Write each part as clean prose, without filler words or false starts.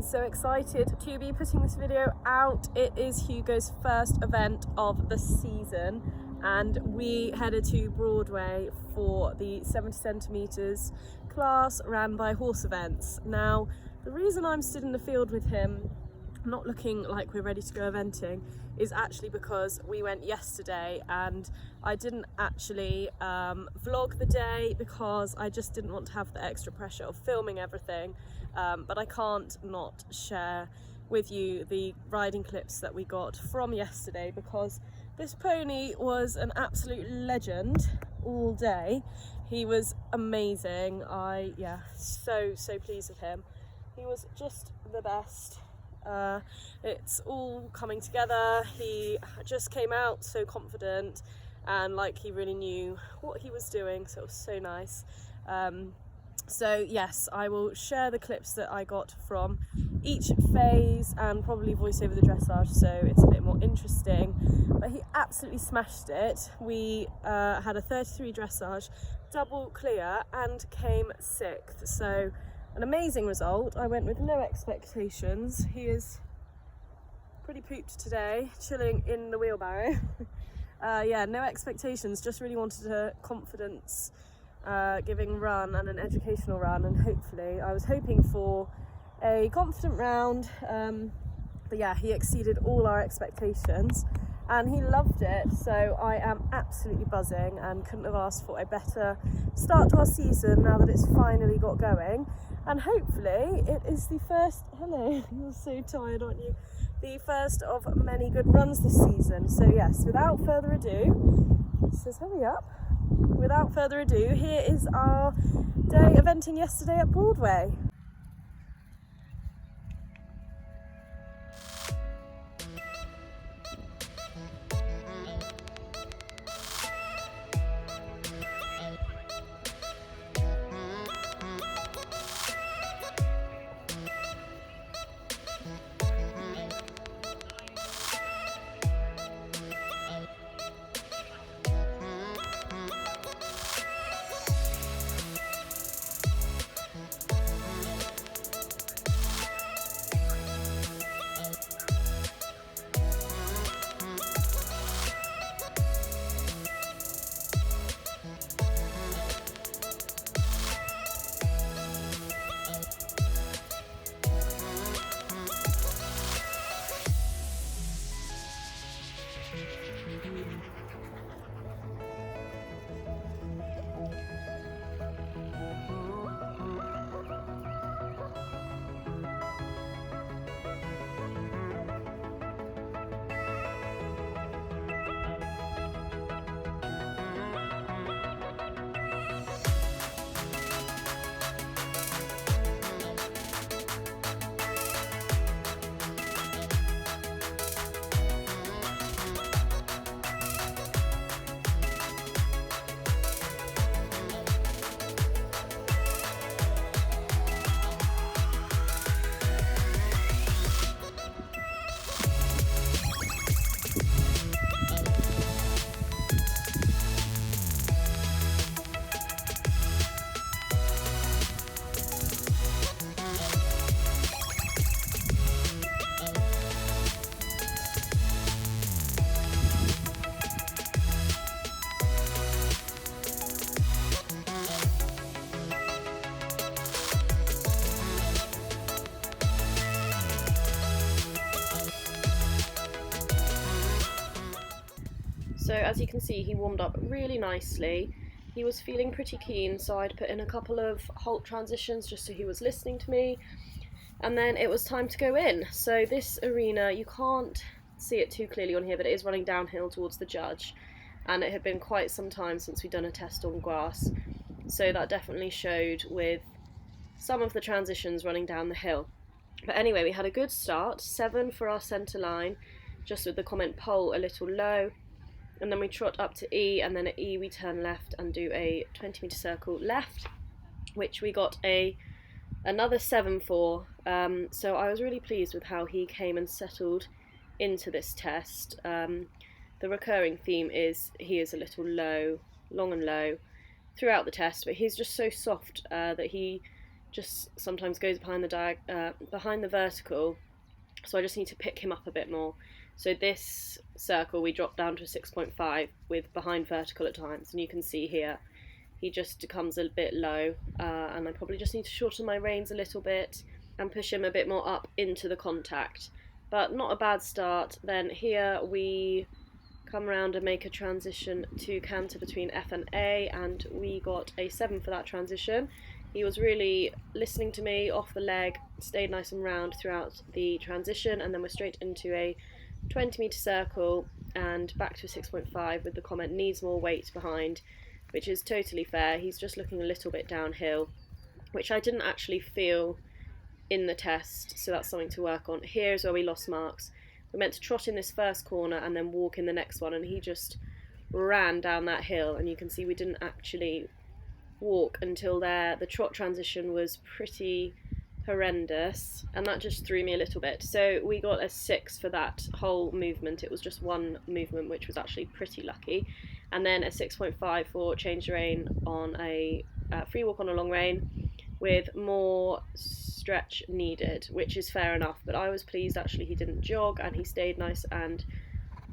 so excited to be putting this video out. It is Hugo's first event of the season and we headed to Broadway for the 70 centimetres class ran by Horse Events. Now, the reason I'm stood in the field with him not looking like we're ready to go eventing is actually because we went yesterday and I didn't actually vlog the day because I just didn't want to have the extra pressure of filming everything, but I can't not share with you the riding clips that we got from yesterday because this pony was an absolute legend all day. He was amazing. So pleased with him. He was just the best. It's all coming together. He just came out so confident and like he really knew what he was doing, so it was so nice. So yes, I will share the clips that I got from each phase and probably voice over the dressage so it's a bit more interesting, but he absolutely smashed it. We had a 33 dressage, double clear and came 6th, so an amazing result. I went with no expectations. He is pretty pooped today, chilling in the wheelbarrow. Yeah, no expectations, just really wanted a confidence giving run and an educational run, and hopefully I was hoping for a confident round, but yeah, he exceeded all our expectations and he loved it, so I am absolutely buzzing and couldn't have asked for a better start to our season now that it's finally got going. And hopefully it is the first, hello, you're so tired, aren't you? The first of many good runs this season. So yes, without further ado, it says hurry up. Without further ado, here is our day eventing yesterday at Broadway. So as you can see, he warmed up really nicely. He was feeling pretty keen, so I'd put in a couple of halt transitions just so he was listening to me. And then it was time to go in. So this arena, you can't see it too clearly on here, but it is running downhill towards the judge. And it had been quite some time since we'd done a test on grass. So that definitely showed with some of the transitions running down the hill. But anyway, we had a good start, 7 for our centre line, just with the comment pole a little low. And then we trot up to E, and then at E we turn left and do a 20-metre circle left, which we got another 7 for. So I was really pleased with how he came and settled into this test. The recurring theme is he is a little low, long and low throughout the test, but he's just so soft that he just sometimes goes behind the vertical, so I just need to pick him up a bit more. So this circle we dropped down to a 6.5 with behind vertical at times, and you can see here he just becomes a bit low, and I probably just need to shorten my reins a little bit and push him a bit more up into the contact, but not a bad start. Then here we come around and make a transition to canter between F and A, and we got a 7 for that transition. He was really listening to me off the leg, stayed nice and round throughout the transition, and then we're straight into a 20-metre circle and back to a 6.5 with the comment needs more weight behind, which is totally fair. He's just looking a little bit downhill, which I didn't actually feel in the test, so that's something to work on. Here's where we lost marks. We're meant to trot in this first corner and then walk in the next one, and he just ran down that hill, and you can see we didn't actually walk until there. The trot transition was pretty horrendous, and that just threw me a little bit. So we got a 6 for that whole movement. It was just one movement, which was actually pretty lucky, and then a 6.5 for change rein on a free walk on a long rein with more stretch needed, which is fair enough, but I was pleased actually he didn't jog and he stayed nice and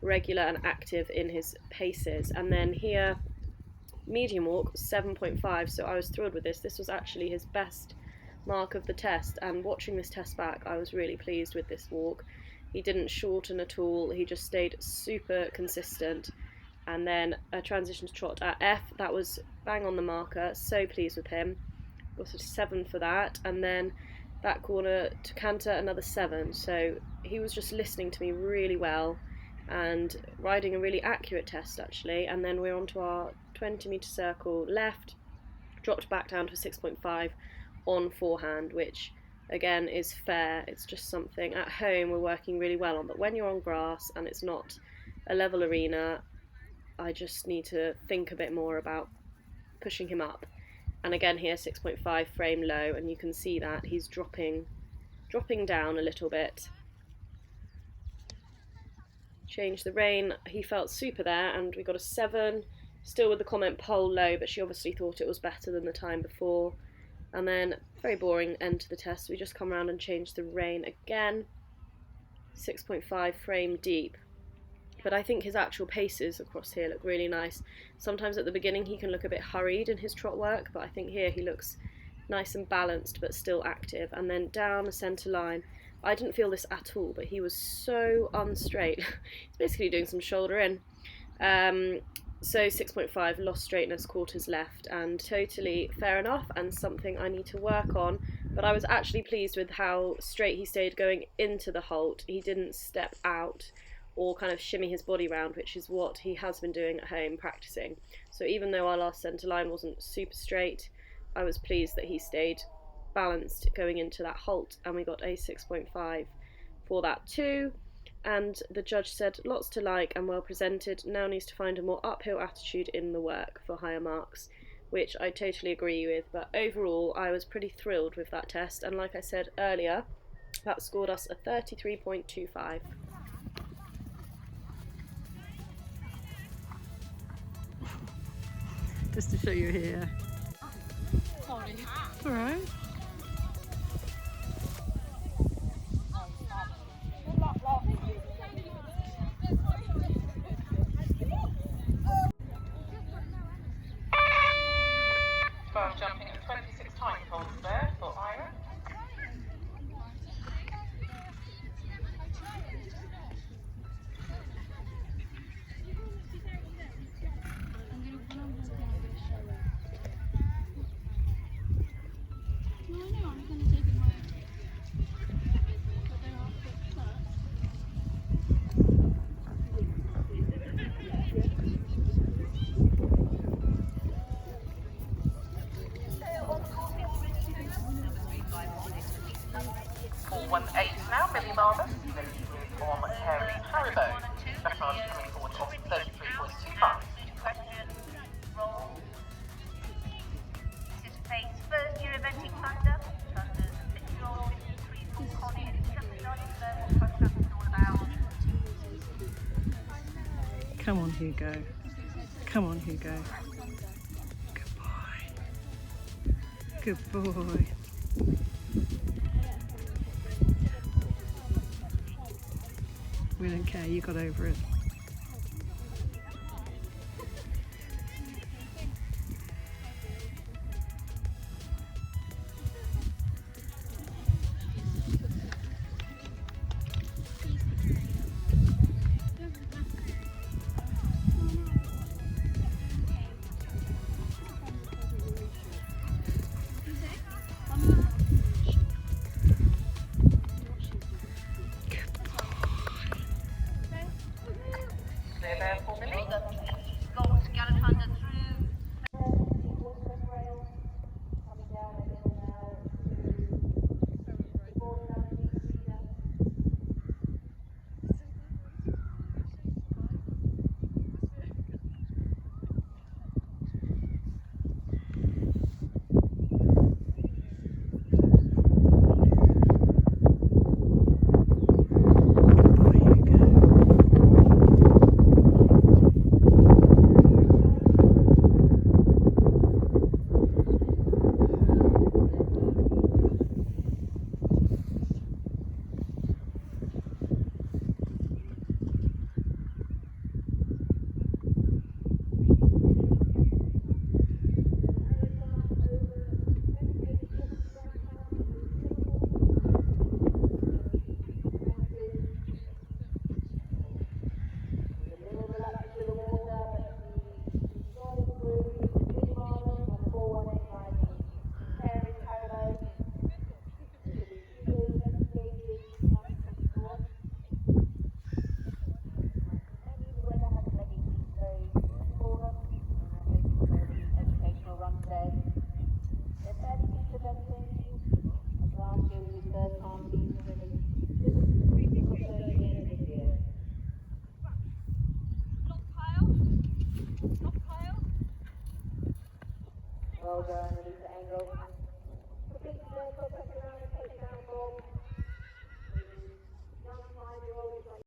regular and active in his paces. And then here medium walk 7.5, so I was thrilled with this. This was actually his best mark of the test, and watching this test back I was really pleased with this walk. He didn't shorten at all, he just stayed super consistent. And then a transition to trot at F, that was bang on the marker, so pleased with him. Got a 7 for that, and then that corner to canter, another 7. So he was just listening to me really well and riding a really accurate test actually. And then we're on to our 20-metre circle left, dropped back down to a 6.5 on forehand, which again is fair. It's just something at home we're working really well on, but when you're on grass and it's not a level arena, I just need to think a bit more about pushing him up. And again here 6.5 frame low, and you can see that he's dropping down a little bit. Change the rein, he felt super there, and we got a 7, still with the comment pole low, but she obviously thought it was better than the time before. And then very boring end to the test, we just come around and change the rein again, 6.5 frame deep. But I think his actual paces across here look really nice. Sometimes at the beginning he can look a bit hurried in his trot work, but I think here he looks nice and balanced but still active. And then down the centre line, I didn't feel this at all, but he was so unstraight. He's basically doing some shoulder in. So 6.5, lost straightness, quarters left, and totally fair enough and something I need to work on. But I was actually pleased with how straight he stayed going into the halt. He didn't step out or kind of shimmy his body round, which is what he has been doing at home practicing. So even though our last centre line wasn't super straight, I was pleased that he stayed balanced going into that halt, and we got a 6.5 for that too. And the judge said lots to like and well presented, now needs to find a more uphill attitude in the work for higher marks, which I totally agree with. But overall I was pretty thrilled with that test, and like I said earlier, that scored us a 33.25. Just to show you here. Sorry. It's alright. Jumping at 26 times holds there for Ira. Now, Millie Marvis, on Harry Haribo. Dressage coming forward of 33.25. This is Faith's first year eventing Thunder. Thunder's a bit long, 3-4 Connie, and it's just starting to learn what Thunder is all about. Come on, Hugo. Come on, Hugo. Good boy. Good boy. okay, you got over it. Clear there for Millie. Gold Galatander through. Educational run today. They're fairly used to venting, as last year was his first half season really. Not so again this year. Well done, Elisa Engel. Complete the circle, press around and take down the ball. Young 5-year-old